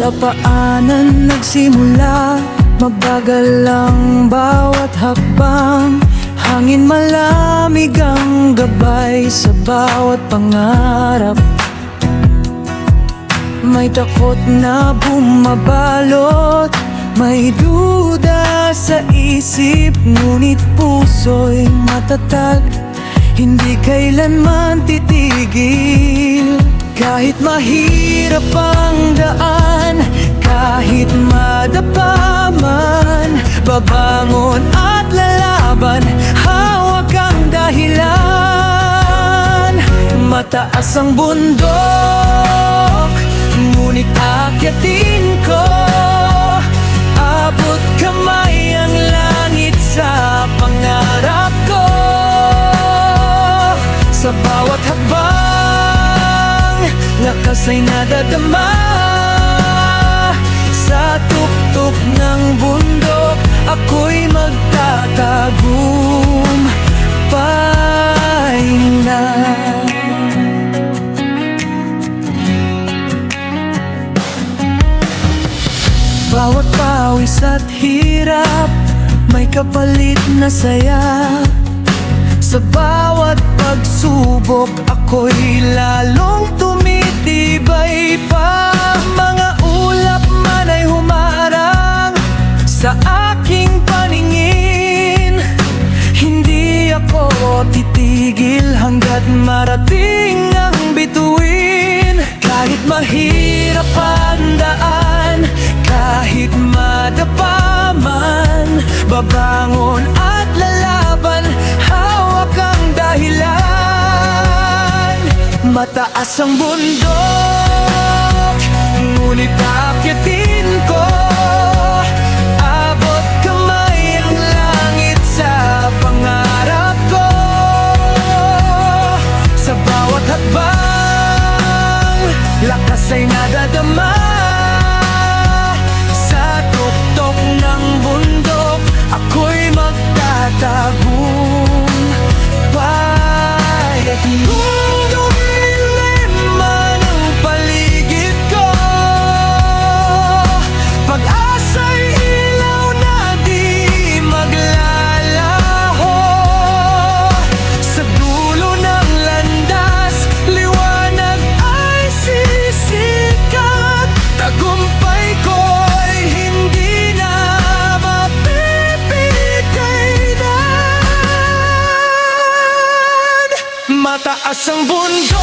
Sa paanan nagsimula, mabagal ang bawat hakbang. Hangin malamig ang gabay sa bawat pangarap. May takot na bumabalot, may duda sa isip, ngunit puso'y matatag, hindi kailanman titigil. Kahit mahirap ang daan, kahit madapa man, babangon at lalaban, hawak ang dahilan. Mataas ang bundok, ngunit akyatin ko. Abot kamay ang langit sa pangarap ko. Sa bawat hakbang, lakas ay nadadama. Sa tuktok ng bundok, ako'y magtatagumpay na. Bawat pawis at hirap, may kapalit na saya. Sa bawat pagsubok, ako'y lalong tumitibay pa. Mga ulap man ay humarang sa aking paningin, hindi ako titigil hanggat marating ang bituin. Kahit mahirap ang daan, kahit madapa man, babangon at lalaban, hawak ang dahilan. Mataas ang bundok, ngunit akyatin ko. Abot kamay ang langit sa pangarap ko. Sa bawat hakbang, lakas ay nadadama. Sa tuktok ng bundok, ako'y magtatagumpay. Mundong dilema ng paligid ko, pag-asa'y ilaw na di maglalaho. Sa dulo ng landas, liwanag ay sisikat. Tagumpay ko'y hindi na mapipigaynan. Mataas ang bundok,